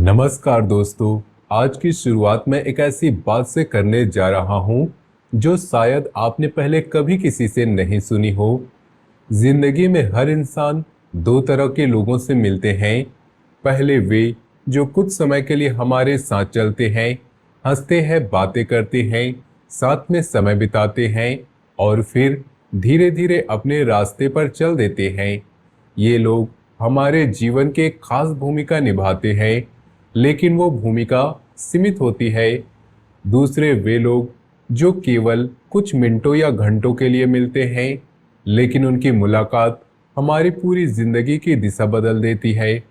नमस्कार दोस्तों। आज की शुरुआत में एक ऐसी बात से करने जा रहा हूं जो शायद आपने पहले कभी किसी से नहीं सुनी हो। जिंदगी में हर इंसान दो तरह के लोगों से मिलते हैं। पहले वे जो कुछ समय के लिए हमारे साथ चलते हैं, हंसते हैं, बातें करते हैं, साथ में समय बिताते हैं और फिर धीरे धीरे अपने रास्ते पर चल देते हैं। ये लोग हमारे जीवन के खास भूमिका निभाते हैं, लेकिन वो भूमिका सीमित होती है। दूसरे वे लोग जो केवल कुछ मिनटों या घंटों के लिए मिलते हैं, लेकिन उनकी मुलाकात हमारी पूरी जिंदगी की दिशा बदल देती है।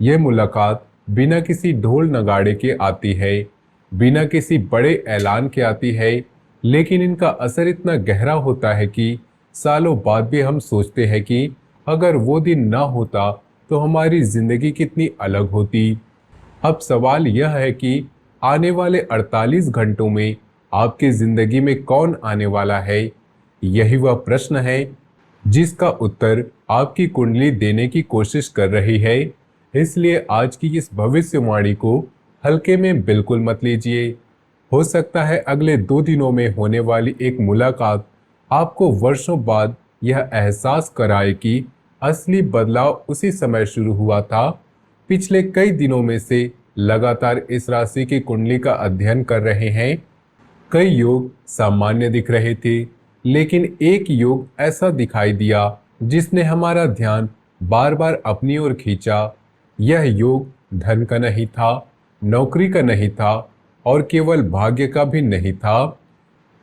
यह मुलाकात बिना किसी ढोल नगाड़े के आती है, बिना किसी बड़े ऐलान के आती है, लेकिन इनका असर इतना गहरा होता है कि सालों बाद भी हम सोचते हैं कि अगर वो दिन ना होता तो हमारी जिंदगी कितनी अलग होती। अब सवाल यह है कि आने वाले 48 घंटों में आपकी जिंदगी में कौन आने वाला है। यही वह प्रश्न है जिसका उत्तर आपकी कुंडली देने की कोशिश कर रही है। इसलिए आज की इस भविष्यवाणी को हल्के में बिल्कुल मत लीजिए। हो सकता है अगले 2 दिनों में होने वाली एक मुलाकात आपको वर्षों बाद यह एहसास कराए कि असली बदलाव उसी समय शुरू हुआ था। पिछले कई दिनों में से लगातार इस राशि की कुंडली का अध्ययन कर रहे हैं। कई योग सामान्य दिख रहे थे, लेकिन एक योग ऐसा दिखाई दिया जिसने हमारा ध्यान बार बार अपनी ओर खींचा। यह योग धन का नहीं था, नौकरी का नहीं था और केवल भाग्य का भी नहीं था।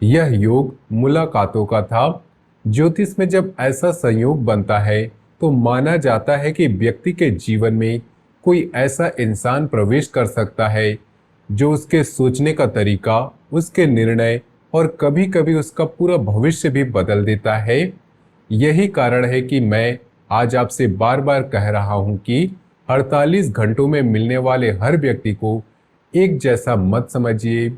यह योग मुलाकातों का था। ज्योतिष में जब ऐसा संयोग बनता है तो माना जाता है कि व्यक्ति के जीवन में कोई ऐसा इंसान प्रवेश कर सकता है जो उसके सोचने का तरीका, उसके निर्णय और कभी-कभी उसका पूरा भविष्य भी बदल देता है। यही कारण है कि मैं आज आपसे बार-बार कह रहा हूं कि 48 घंटों में मिलने वाले हर व्यक्ति को एक जैसा मत समझिए।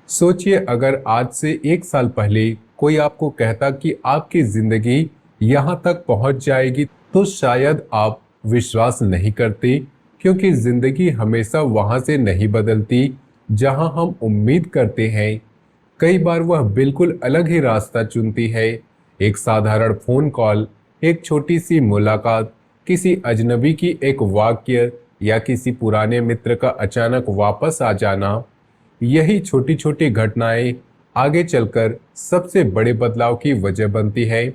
सोचिए, अगर आज से 1 साल पहले कोई आपको कहता कि आपकी जिंदगी यहां तक पहुंच जाएगी, तो शायद आप विश्वास नहीं करते, क्योंकि जिंदगी हमेशा वहां से नहीं बदलती जहां हम उम्मीद करते हैं। कई बार वह बिल्कुल अलग ही रास्ता चुनती है। एक साधारण फोन कॉल, एक छोटी सी मुलाकात, किसी अजनबी की एक वाक्य या किसी पुराने मित्र का अचानक वापस आ जाना, यही छोटी छोटी घटनाएं आगे चलकर सबसे बड़े बदलाव की वजह बनती है।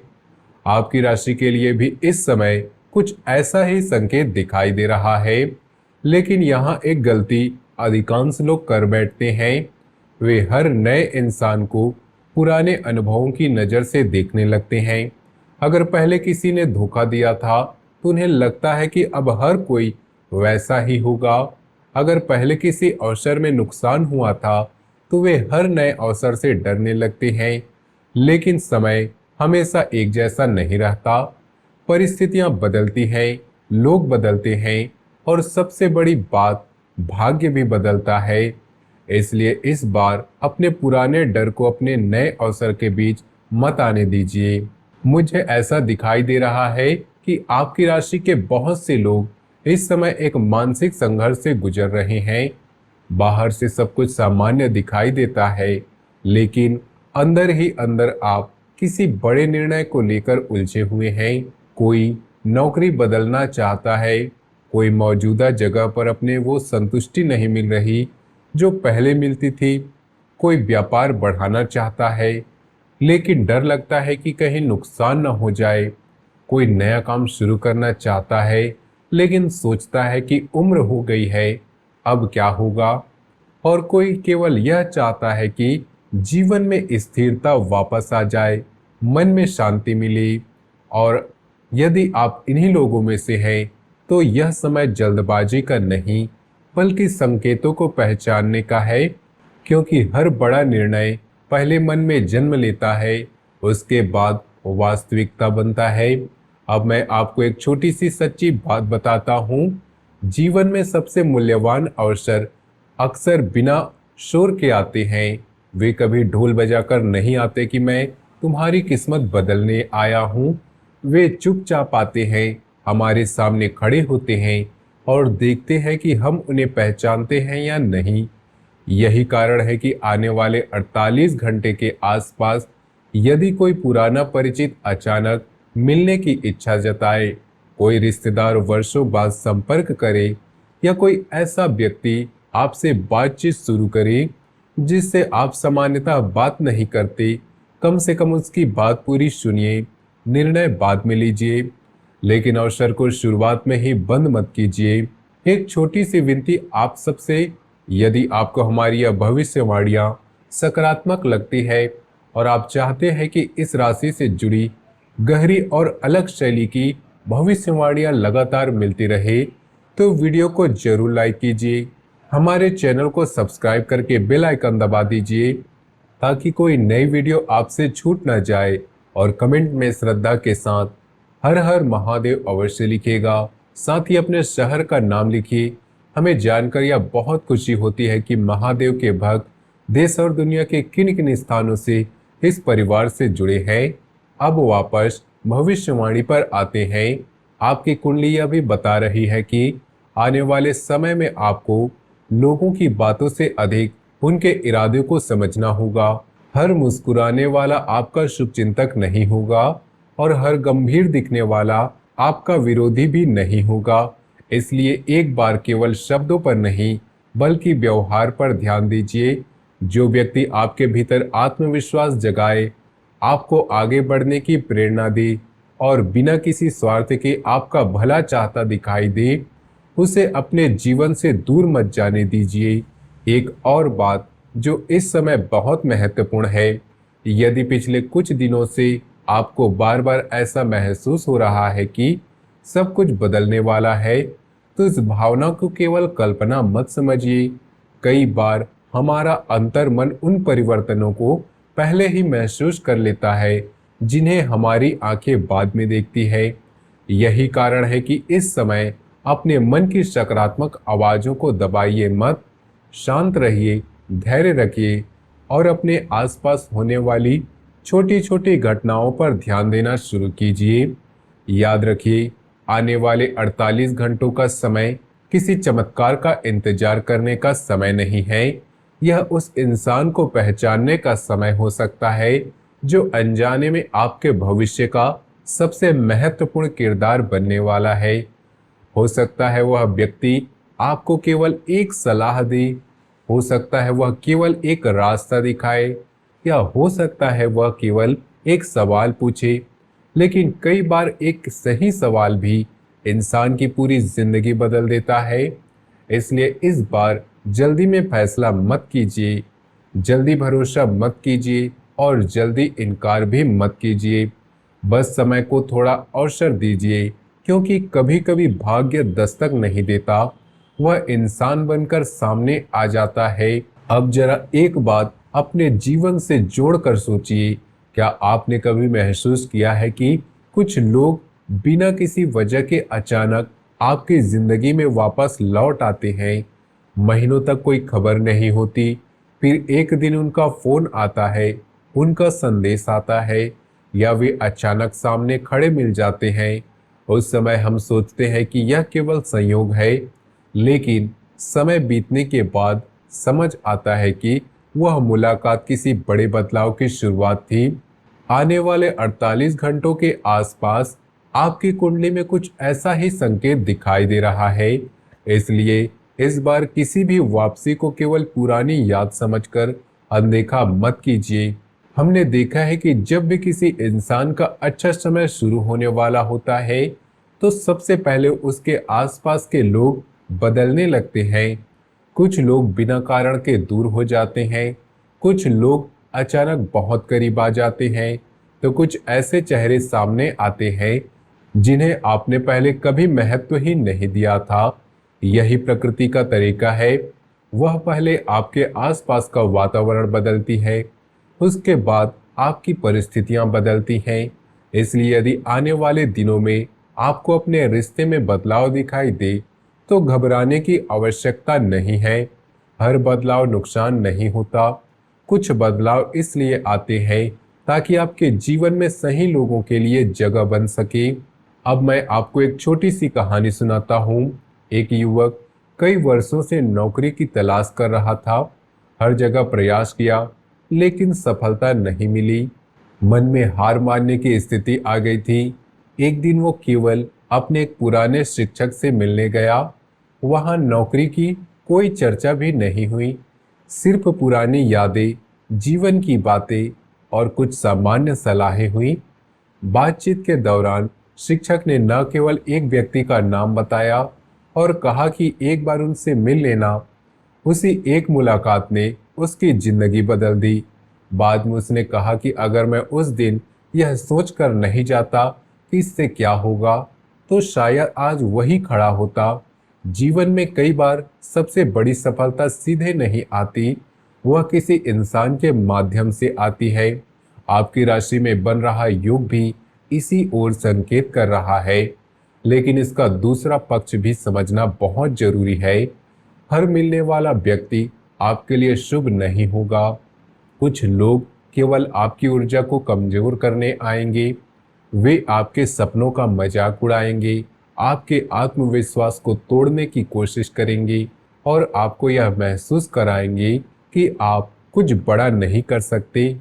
आपकी राशि के लिए भी इस समय कुछ ऐसा ही संकेत दिखाई दे रहा है, लेकिन यहाँ एक गलती अधिकांश लोग कर बैठते हैं। वे हर नए इंसान को पुराने अनुभवों की नज़र से देखने लगते हैं। अगर पहले किसी ने धोखा दिया था तो उन्हें लगता है कि अब हर कोई वैसा ही होगा। अगर पहले किसी अवसर में नुकसान हुआ था तो वे हर नए अवसर से डरने लगते हैं। लेकिन समय हमेशा एक जैसा नहीं रहता। परिस्थितियां बदलती हैं, लोग बदलते हैं और सबसे बड़ी बात, भाग्य भी बदलता है। इसलिए इस बार अपने पुराने डर को अपने नए अवसर के बीच मत आने दीजिए। मुझे ऐसा दिखाई दे रहा है कि आपकी राशि के बहुत से लोग इस समय एक मानसिक संघर्ष से गुजर रहे हैं। बाहर से सब कुछ सामान्य दिखाई देता है, लेकिन अंदर ही अंदर आप किसी बड़े निर्णय को लेकर उलझे हुए हैं। कोई नौकरी बदलना चाहता है, कोई मौजूदा जगह पर अपने वो संतुष्टि नहीं मिल रही जो पहले मिलती थी, कोई व्यापार बढ़ाना चाहता है लेकिन डर लगता है कि कहीं नुकसान न हो जाए, कोई नया काम शुरू करना चाहता है लेकिन सोचता है कि उम्र हो गई है, अब क्या होगा, और कोई केवल यह चाहता है कि जीवन में स्थिरता वापस आ जाए, मन में शांति मिले। और यदि आप इन्हीं लोगों में से हैं तो यह समय जल्दबाजी का नहीं बल्कि संकेतों को पहचानने का है, क्योंकि हर बड़ा निर्णय पहले मन में जन्म लेता है, उसके बाद वास्तविकता बनता है। अब मैं आपको एक छोटी सी सच्ची बात बताता हूँ। जीवन में सबसे मूल्यवान अवसर अक्सर बिना शोर के आते हैं। वे कभी ढोल बजाकर नहीं आते कि मैं तुम्हारी किस्मत बदलने आया हूँ। वे चुपचाप आते हैं, हमारे सामने खड़े होते हैं और देखते हैं कि हम उन्हें पहचानते हैं या नहीं। यही कारण है कि आने वाले 48 घंटे के आसपास यदि कोई पुराना परिचित अचानक मिलने की इच्छा जताए, कोई रिश्तेदार वर्षों बाद संपर्क करे या कोई ऐसा व्यक्ति आपसे बातचीत शुरू करे जिससे आप सामान्यतः बात नहीं करते, कम से कम उसकी बात पूरी सुनिए। निर्णय बाद में लीजिए, लेकिन अवसर को शुरुआत में ही बंद मत कीजिए। एक छोटी सी विनती आप सबसे, यदि आपको हमारी यह भविष्यवाणियां सकारात्मक लगती है और आप चाहते हैं कि इस राशि से जुड़ी गहरी और अलग शैली की भविष्यवाणियां लगातार मिलती रहे, तो वीडियो को जरूर लाइक कीजिए, हमारे चैनल को सब्सक्राइब करके बेल आइकन दबा दीजिए ताकि कोई नई वीडियो आपसे छूट न जाए। और कमेंट में श्रद्धा के साथ हर हर महादेव अवश्य लिखिएगा। साथ ही अपने शहर का नाम लिखिए। हमें जानकर यह बहुत खुशी होती है कि महादेव के भक्त देश और दुनिया के किन किन स्थानों से इस परिवार से जुड़े हैं। अब वापस भविष्यवाणी पर आते हैं। आपकी कुंडली यह भी बता रही है कि आने वाले समय में आपको लोगों की बातों से अधिक उनके इरादे को समझना होगा। हर मुस्कुराने वाला आपका शुभचिंतक नहीं होगा और हर गंभीर दिखने वाला आपका विरोधी भी नहीं होगा। इसलिए एक बार केवल शब्दों पर नहीं बल्कि व्यवहार पर ध्यान दीजिए। जो व्यक्ति आपके भीतर आत्मविश्वास जगाए, आपको आगे बढ़ने की प्रेरणा दे और बिना किसी स्वार्थ के आपका भला चाहता दिखाई दे, उसे अपने जीवन से दूर मत जाने दीजिए। एक और बात जो इस समय बहुत महत्वपूर्ण है, यदि पिछले कुछ दिनों से आपको बार बार ऐसा महसूस हो रहा है कि सब कुछ बदलने वाला है, तो इस भावना को केवल कल्पना मत समझिए। कई बार हमारा अंतर्मन उन परिवर्तनों को पहले ही महसूस कर लेता है जिन्हें हमारी आंखें बाद में देखती है। यही कारण है कि इस समय अपने मन की सकारात्मक आवाजों को दबाइए मत। शांत रहिए, धैर्य रखिए और अपने आसपास होने वाली छोटी छोटी घटनाओं पर ध्यान देना शुरू कीजिए। याद रखिए, आने वाले 48 घंटों का समय किसी चमत्कार का इंतजार करने का समय नहीं है। यह उस इंसान को पहचानने का समय हो सकता है जो अनजाने में आपके भविष्य का सबसे महत्वपूर्ण किरदार बनने वाला है। हो सकता है वह व्यक्ति आपको केवल एक सलाह दे, हो सकता है वह केवल एक रास्ता दिखाए, या हो सकता है वह केवल एक सवाल पूछे। लेकिन कई बार एक सही सवाल भी इंसान की पूरी जिंदगी बदल देता है। इसलिए इस बार जल्दी में फैसला मत कीजिए, जल्दी भरोसा मत कीजिए और जल्दी इनकार भी मत कीजिए। बस समय को थोड़ा अवसर दीजिए, क्योंकि कभी कभी भाग्य दस्तक नहीं देता, वह इंसान बनकर सामने आ जाता है। अब जरा एक बात अपने जीवन से जोड़कर सोचिए, क्या आपने कभी महसूस किया है कि कुछ लोग बिना किसी वजह के अचानक आपकी जिंदगी में वापस लौट आते हैं? महीनों तक कोई खबर नहीं होती, फिर एक दिन उनका फोन आता है, उनका संदेश आता है, या वे अचानक सामने खड़े मिल जाते हैं। उस समय हम सोचते हैं कि यह केवल संयोग है, लेकिन समय बीतने के बाद समझ आता है कि वह मुलाकात किसी बड़े बदलाव की शुरुआत थी। आने वाले 48 घंटों के आसपास आपकी कुंडली में कुछ ऐसा ही संकेत दिखाई दे रहा है। इसलिए इस बार किसी भी वापसी को केवल पुरानी याद समझकर अनदेखा मत कीजिए। हमने देखा है कि जब भी किसी इंसान का अच्छा समय शुरू होने वाला होता है, तो सबसे पहले उसके आसपास के लोग बदलने लगते हैं। कुछ लोग बिना कारण के दूर हो जाते हैं, कुछ लोग अचानक बहुत करीब आ जाते हैं, तो कुछ ऐसे चेहरे सामने आते हैं जिन्हें आपने पहले कभी महत्व ही नहीं दिया था। यही प्रकृति का तरीका है। वह पहले आपके आसपास का वातावरण बदलती है, उसके बाद आपकी परिस्थितियां बदलती हैं। इसलिए यदि आने वाले दिनों में आपको अपने रिश्ते में बदलाव दिखाई दे, तो घबराने की आवश्यकता नहीं है। हर बदलाव नुकसान नहीं होता। कुछ बदलाव इसलिए आते हैं ताकि आपके जीवन में सही लोगों के लिए जगह बन सके। अब मैं आपको एक छोटी सी कहानी सुनाता हूँ। एक युवक कई वर्षों से नौकरी की तलाश कर रहा था। हर जगह प्रयास किया, लेकिन सफलता नहीं मिली। मन में हार मानने की स्थिति आ गई थी। एक दिन वो केवल अपने एक पुराने शिक्षक से मिलने गया। वहां नौकरी की कोई चर्चा भी नहीं हुई, सिर्फ पुरानी यादें, जीवन की बातें और कुछ सामान्य सलाहें हुई। बातचीत के दौरान शिक्षक ने न केवल एक व्यक्ति का नाम बताया और कहा कि एक बार उनसे मिल लेना। उसी एक मुलाकात ने उसकी जिंदगी बदल दी। बाद में उसने कहा कि अगर मैं उस दिन यह सोचकर नहीं जाता कि इससे क्या होगा, तो शायद आज वही खड़ा होता। जीवन में कई बार सबसे बड़ी सफलता सीधे नहीं आती, वह किसी इंसान के माध्यम से आती है। आपकी राशि में बन रहा योग भी इसी ओर संकेत कर रहा है। लेकिन इसका दूसरा पक्ष भी समझना बहुत जरूरी है। हर मिलने वाला व्यक्ति आपके लिए शुभ नहीं होगा। कुछ लोग केवल आपकी ऊर्जा को कमजोर करने आएंगे। वे आपके सपनों का मजाक उड़ाएंगे, आपके आत्मविश्वास को तोड़ने की कोशिश करेंगे और आपको यह महसूस कराएंगे कि आप कुछ बड़ा नहीं कर सकते।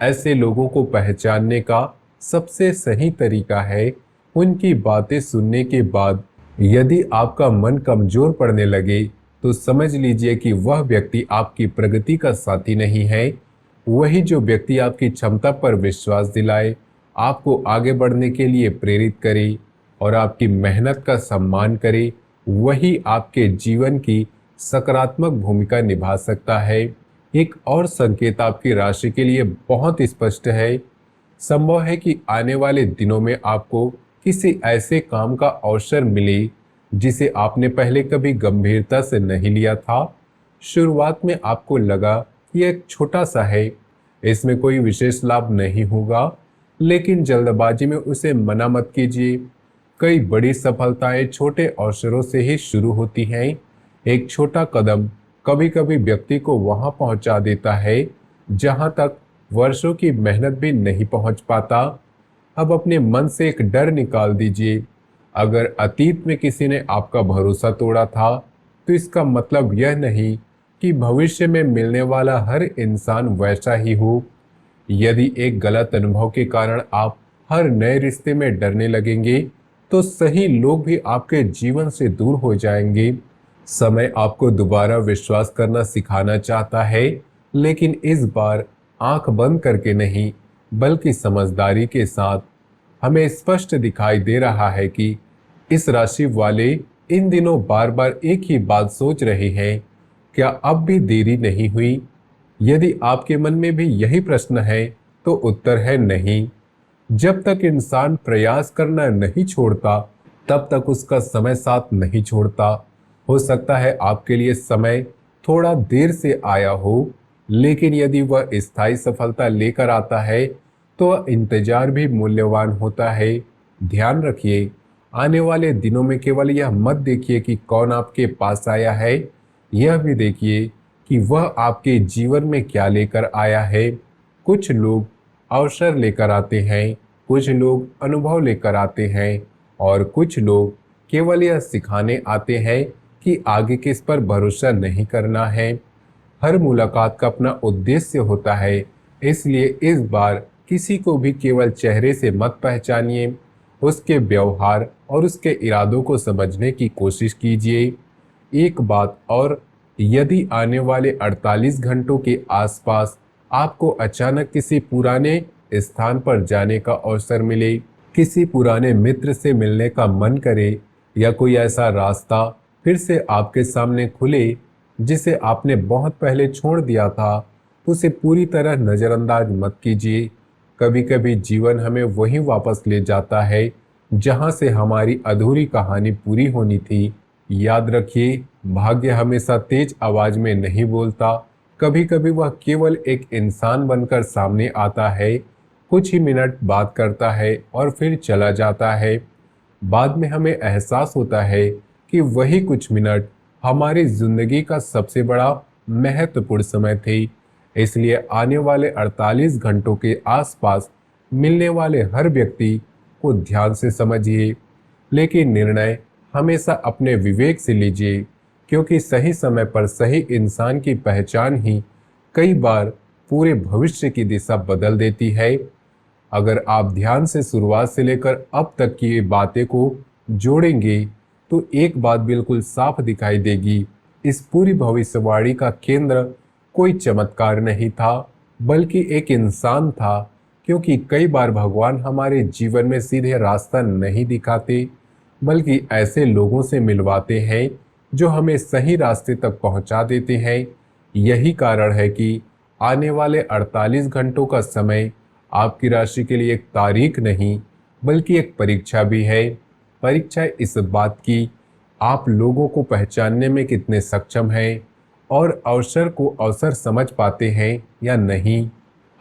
ऐसे लोगों को पहचानने का सबसे सही तरीका है उनकी बातें सुनने के बाद यदि आपका मन कमजोर पड़ने लगे, तो समझ लीजिए कि वह व्यक्ति आपकी प्रगति का साथी नहीं है। वही जो व्यक्ति आपकी क्षमता पर विश्वास दिलाए, आपको आगे बढ़ने के लिए प्रेरित करे और आपकी मेहनत का सम्मान करे, वही आपके जीवन की सकारात्मक भूमिका निभा सकता है। एक और संकेत आपकी राशि के लिए बहुत स्पष्ट है। संभव है कि आने वाले दिनों में आपको किसी ऐसे काम का अवसर मिले जिसे आपने पहले कभी गंभीरता से नहीं लिया था। शुरुआत में आपको लगा कि यह एक छोटा सा है, इसमें कोई विशेष लाभ नहीं होगा, लेकिन जल्दबाजी में उसे मना मत कीजिए। कई बड़ी सफलताएं छोटे अवसरों से ही शुरू होती हैं। एक छोटा कदम कभी कभी व्यक्ति को वहां पहुंचा देता है जहां तक वर्षों की मेहनत भी नहीं पहुंच पाता। अब अपने मन से एक डर निकाल दीजिए। अगर अतीत में किसी ने आपका भरोसा तोड़ा था, तो इसका मतलब यह नहीं कि भविष्य में मिलने वाला हर इंसान वैसा ही हो। यदि एक गलत अनुभव के कारण आप हर नए रिश्ते में डरने लगेंगे, तो सही लोग भी आपके जीवन से दूर हो जाएंगे। समय आपको दोबारा विश्वास करना सिखाना चाहता है, लेकिन इस बार आंख बंद करके नहीं, बल्कि समझदारी के साथ। हमें स्पष्ट दिखाई दे रहा है कि इस राशि वाले इन दिनों बार बार एक ही बात सोच रहे हैं, क्या अब भी देरी नहीं हुई? यदि आपके मन में भी यही प्रश्न है, तो उत्तर है नहीं। जब तक इंसान प्रयास करना नहीं छोड़ता, तब तक उसका समय साथ नहीं छोड़ता। हो सकता है आपके लिए समय थोड़ा देर से आया हो, लेकिन यदि वह स्थायी सफलता लेकर आता है, तो वह इंतजार भी मूल्यवान होता है। ध्यान रखिए, आने वाले दिनों में केवल यह मत देखिए कि कौन आपके पास आया है, यह भी देखिए कि वह आपके जीवन में क्या लेकर आया है। कुछ लोग अवसर लेकर आते हैं, कुछ लोग अनुभव लेकर आते हैं और कुछ लोग केवल यह सिखाने आते हैं कि आगे किस पर भरोसा नहीं करना है। हर मुलाकात का अपना उद्देश्य होता है, इसलिए इस बार किसी को भी केवल चेहरे से मत पहचानिए, उसके व्यवहार और उसके इरादों को समझने की कोशिश कीजिए। एक बात और, यदि आने वाले 48 घंटों के आसपास आपको अचानक किसी पुराने स्थान पर जाने का अवसर मिले, किसी पुराने मित्र से मिलने का मन करे या कोई ऐसा रास्ता फिर से आपके सामने खुले जिसे आपने बहुत पहले छोड़ दिया था, तो उसे पूरी तरह नज़रअंदाज मत कीजिए। कभी कभी जीवन हमें वहीं वापस ले जाता है जहां से हमारी अधूरी कहानी पूरी होनी थी। याद रखिए, भाग्य हमेशा तेज आवाज में नहीं बोलता। कभी कभी वह केवल एक इंसान बनकर सामने आता है, कुछ ही मिनट बात करता है और फिर चला जाता है। बाद में हमें एहसास होता है कि वही कुछ मिनट हमारी जिंदगी का सबसे बड़ा महत्वपूर्ण समय थे। इसलिए आने वाले 48 घंटों के आसपास मिलने वाले हर व्यक्ति को ध्यान से समझिए, लेकिन निर्णय हमेशा अपने विवेक से लीजिए, क्योंकि सही समय पर सही इंसान की पहचान ही कई बार पूरे भविष्य की दिशा बदल देती है। अगर आप ध्यान से शुरुआत से लेकर अब तक की बातें को जोड़ेंगे, तो एक बात बिल्कुल साफ दिखाई देगी। इस पूरी भविष्यवाणी का केंद्र कोई चमत्कार नहीं था, बल्कि एक इंसान था। क्योंकि कई बार भगवान हमारे जीवन में सीधे रास्ता नहीं दिखाते, बल्कि ऐसे लोगों से मिलवाते हैं जो हमें सही रास्ते तक पहुंचा देते हैं। यही कारण है कि आने वाले 48 घंटों का समय आपकी राशि के लिए एक तारीख नहीं, बल्कि एक परीक्षा भी है। परीक्षा इस बात की आप लोगों को पहचानने में कितने सक्षम हैं और अवसर को अवसर समझ पाते हैं या नहीं।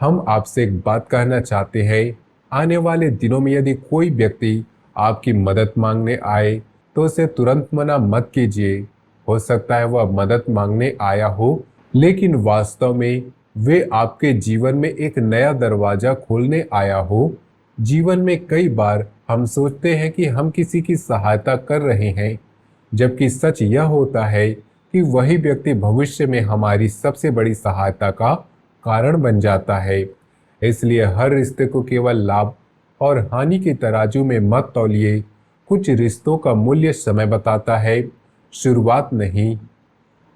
हम आपसे एक बात कहना चाहते हैं, आने वाले दिनों में यदि कोई व्यक्ति आपकी मदद मांगने आए, तो उसे तुरंत मना मत कीजिए। हो सकता है वह मदद मांगने आया हो, लेकिन वास्तव में वे आपके जीवन में एक नया दरवाजा खोलने आया हो। जीवन में कई बार हम सोचते हैं कि हम किसी की सहायता कर रहे हैं, जबकि सच यह होता है कि वही व्यक्ति भविष्य में हमारी सबसे बड़ी सहायता का कारण बन जाता है। इसलिए हर रिश्ते को केवल लाभ और हानि के तराजू में मत तौलिए। कुछ रिश्तों का मूल्य समय बताता है, शुरुआत नहीं।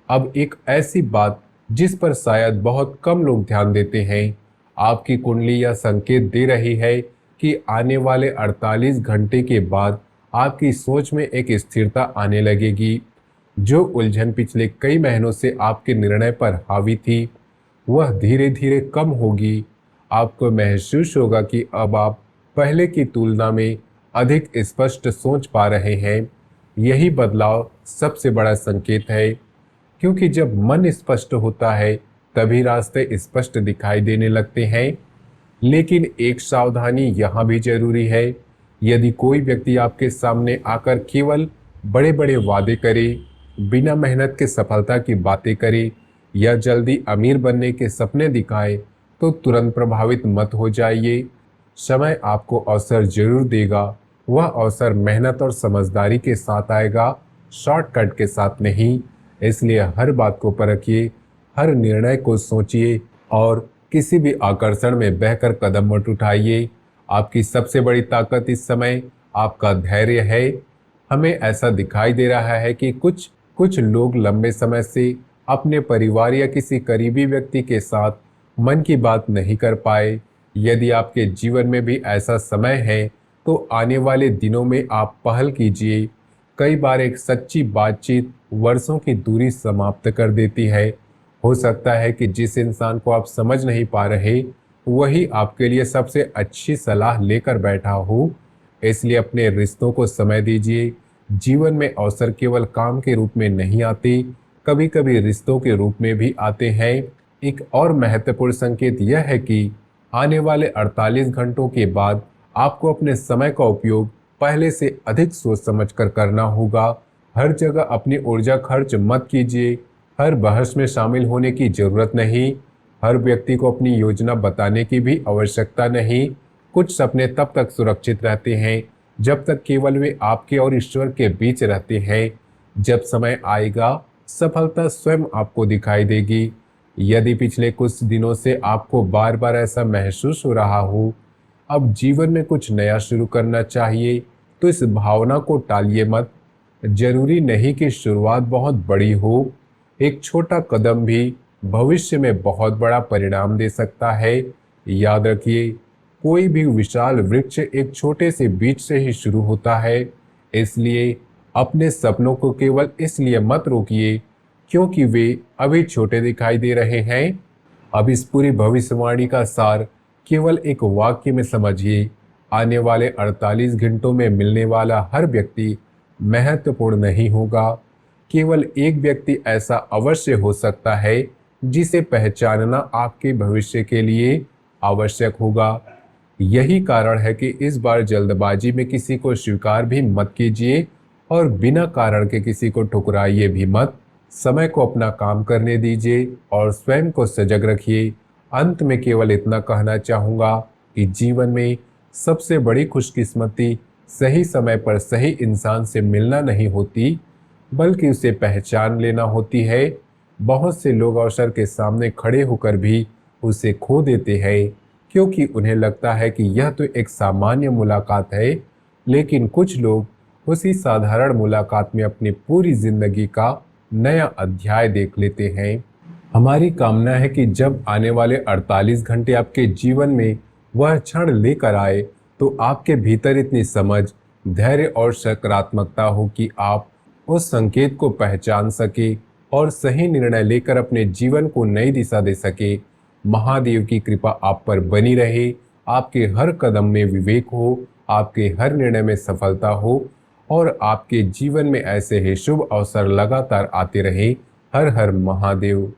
अब एक ऐसी बात जिस पर शायद बहुत कम लोग ध्यान देते हैं, आपकी कुंडली यह संकेत दे रही है कि आने वाले 48 घंटे के बाद आपकी सोच में एक स्थिरता आने लगेगी। जो उलझन पिछले कई महीनों से आपके निर्णय पर हावी थी, वह धीरे धीरे कम होगी। आपको महसूस होगा कि अब आप पहले की तुलना में अधिक स्पष्ट सोच पा रहे हैं। यही बदलाव सबसे बड़ा संकेत है, क्योंकि जब मन स्पष्ट होता है तभी रास्ते स्पष्ट दिखाई देने लगते हैं। लेकिन एक सावधानी यहाँ भी जरूरी है। यदि कोई व्यक्ति आपके सामने आकर केवल बड़े बड़े वादे करे, बिना मेहनत के सफलता की बातें करे या जल्दी अमीर बनने के सपने दिखाए, तो तुरंत प्रभावित मत हो जाइए। समय आपको अवसर जरूर देगा। वह अवसर मेहनत और समझदारी के साथ आएगा, शॉर्टकट के साथ नहीं। इसलिए हर बात को परखिए, हर निर्णय को सोचिए और किसी भी आकर्षण में बहकर कदम मत उठाइए। आपकी सबसे बड़ी ताकत इस समय आपका धैर्य है। हमें ऐसा दिखाई दे रहा है कि कुछ कुछ लोग लंबे समय से अपने परिवार या किसी करीबी व्यक्ति के साथ मन की बात नहीं कर पाए। यदि आपके जीवन में भी ऐसा समय है, तो आने वाले दिनों में आप पहल कीजिए। कई बार एक सच्ची बातचीत वर्षों की दूरी समाप्त कर देती है। हो सकता है कि जिस इंसान को आप समझ नहीं पा रहे, वही आपके लिए सबसे अच्छी सलाह लेकर बैठा हो। इसलिए अपने रिश्तों को समय दीजिए। जीवन में अवसर केवल काम के रूप में नहीं आते, कभी कभी रिश्तों के रूप में भी आते हैं। एक और महत्वपूर्ण संकेत यह है कि आने वाले 48 घंटों के बाद आपको अपने समय का उपयोग पहले से अधिक सोच समझकर करना होगा। हर जगह अपनी ऊर्जा खर्च मत कीजिए। हर बहस में शामिल होने की जरूरत नहीं। हर व्यक्ति को अपनी योजना बताने की भी आवश्यकता नहीं। कुछ सपने तब तक सुरक्षित रहते हैं जब तक केवल वे आपके और ईश्वर के बीच रहते हैं। जब समय आएगा, सफलता स्वयं आपको दिखाई देगी। यदि पिछले कुछ दिनों से आपको बार बार ऐसा महसूस हो रहा हो, अब जीवन में कुछ नया शुरू करना चाहिए, तो इस भावना को टालिए मत। जरूरी नहीं कि शुरुआत बहुत बड़ी हो। एक छोटा कदम भी भविष्य में बहुत बड़ा परिणाम दे सकता है। याद रखिए, कोई भी विशाल वृक्ष एक छोटे से बीज से ही शुरू होता है। इसलिए अपने सपनों को केवल इसलिए मत रोकिए क्योंकि वे अभी छोटे दिखाई दे रहे हैं। अब इस पूरी भविष्यवाणी का सार केवल एक वाक्य में समझिए, आने वाले 48 घंटों में मिलने वाला हर व्यक्ति महत्वपूर्ण नहीं होगा। केवल एक व्यक्ति ऐसा अवश्य हो सकता है जिसे पहचानना आपके भविष्य के लिए आवश्यक होगा। यही कारण है कि इस बार जल्दबाजी में किसी को स्वीकार भी मत कीजिए और बिना कारण के किसी को ठुकराइए भी मत। समय को अपना काम करने दीजिए और स्वयं को सजग रखिए। अंत में केवल इतना कहना चाहूंगा कि जीवन में सबसे बड़ी खुशकिस्मती सही समय पर सही इंसान से मिलना नहीं होती, बल्कि उसे पहचान लेना होती है। बहुत से लोग अवसर के सामने खड़े होकर भी उसे खो देते हैं, क्योंकि उन्हें लगता है कि यह तो एक सामान्य मुलाकात है। लेकिन कुछ लोग उसी साधारण मुलाकात में अपनी पूरी जिंदगी का नया अध्याय देख लेते हैं। हमारी कामना है कि जब आने वाले 48 घंटे आपके जीवन में वह क्षण लेकर आए, तो आपके भीतर इतनी समझ, धैर्य और सकारात्मकता हो कि आप उस संकेत को पहचान सके और सही निर्णय लेकर अपने जीवन को नई दिशा दे सके। महादेव की कृपा आप पर बनी रहे, आपके हर कदम में विवेक हो, आपके हर निर्णय में सफलता हो और आपके जीवन में ऐसे ही शुभ अवसर लगातार आते रहे। हर हर महादेव।